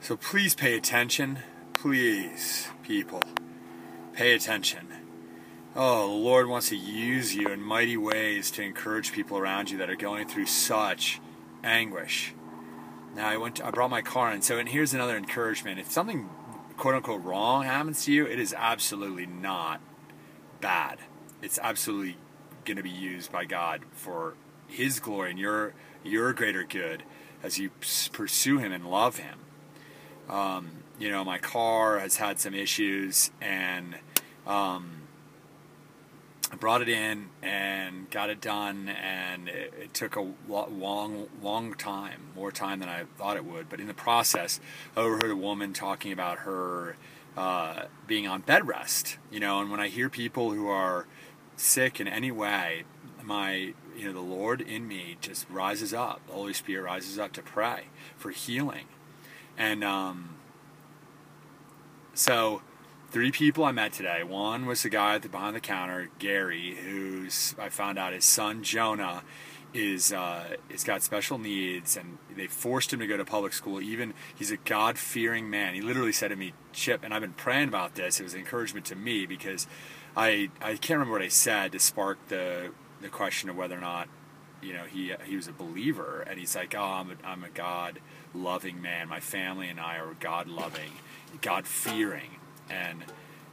So please pay attention. Please, people, pay attention. Oh, the Lord wants to use you in mighty ways to encourage people around you that are going through such anguish. Now, I brought my car in, and here's another encouragement. If something quote-unquote wrong happens to you, it is absolutely not bad. It's absolutely going to be used by God for His glory and your greater good as you pursue Him and love Him. My car has had some issues, and I brought it in and got it done, and it took a long time, more time than I thought it would. But in the process, I overheard a woman talking about her being on bed rest. And when I hear people who are sick in any way, the Lord in me just rises up. The Holy Spirit rises up to pray for healing. And so 3 people I met today. One was the guy behind the counter, Gary, who's, I found out his son Jonah is got special needs, and they forced him to go to public school. Even he's a God-fearing man. He literally said to me, Chip, and I've been praying about this. It was an encouragement to me because I can't remember what I said to spark the question of whether or not he was a believer. And he's like, oh, I'm a God-loving man. My family and I are God-loving, God-fearing. And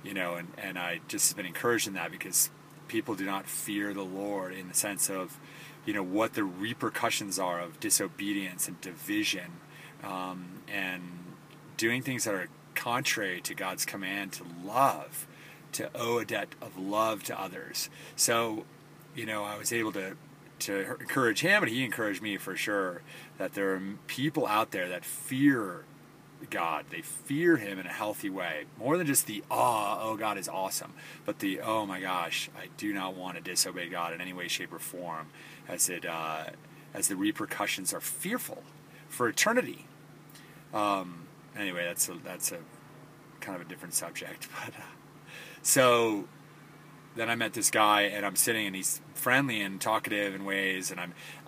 I just have been encouraged in that, because people do not fear the Lord in the sense of, what the repercussions are of disobedience and division, and doing things that are contrary to God's command to love, to owe a debt of love to others. So, I was able to encourage him, and he encouraged me for sure, that there are people out there that fear God. They fear Him in a healthy way, more than just the oh God is awesome, but the oh my gosh, I do not want to disobey God in any way, shape, or form, as the repercussions are fearful for eternity. Anyway, that's a kind of a different subject, but so then I met this guy, and I'm sitting, and he's friendly and talkative in ways, and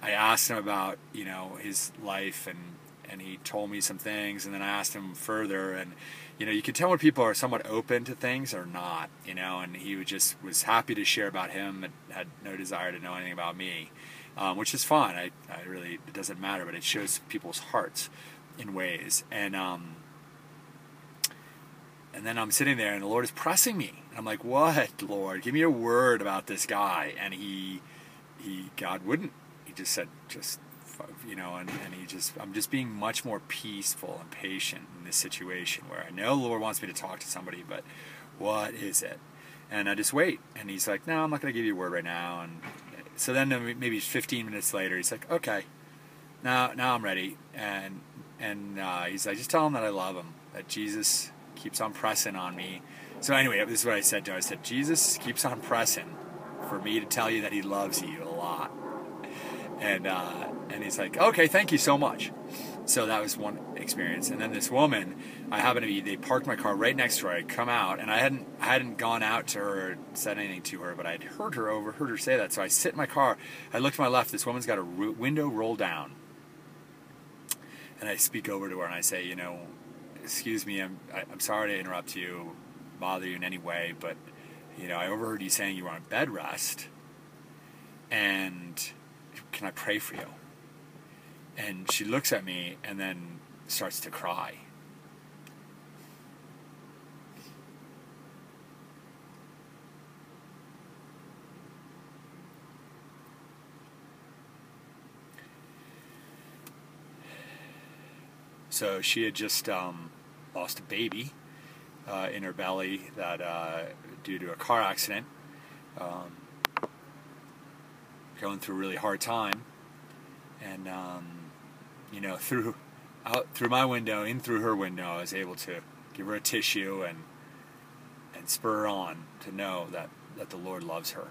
I asked him about his life, and he told me some things, and then I asked him further, and you can tell when people are somewhat open to things or not, and he was happy to share about him and had no desire to know anything about me, which is fine. I really, it doesn't matter, but it shows people's hearts in ways, and then I'm sitting there, and the Lord is pressing me, and I'm like, what, Lord? Give me a word about this guy. And God wouldn't. He just said, I'm just being much more peaceful and patient in this situation, where I know the Lord wants me to talk to somebody, but what is it? And I just wait. And he's like, no, I'm not going to give you a word right now. And so then maybe 15 minutes later, he's like, okay, now I'm ready. And he's like, just tell him that I love him, that Jesus keeps on pressing on me. So anyway, this is what I said to him. I said, Jesus keeps on pressing for me to tell you that He loves you a lot. And he's like, okay, thank you so much. So that was one experience. And then this woman, they parked my car right next to her. I'd come out, and I hadn't gone out to her or said anything to her, but I'd overheard her say that. So I sit in my car, I look to my left, this woman's got a window rolled down. And I speak over to her, and I say, excuse me, I'm sorry to interrupt you, bother you in any way, but, I overheard you saying you were on bed rest, and can I pray for you? And she looks at me and then starts to cry. So she had just lost a baby in her belly that due to a car accident. Going through a really hard time, and through my window, in through her window, I was able to give her a tissue and spur her on to know that the Lord loves her.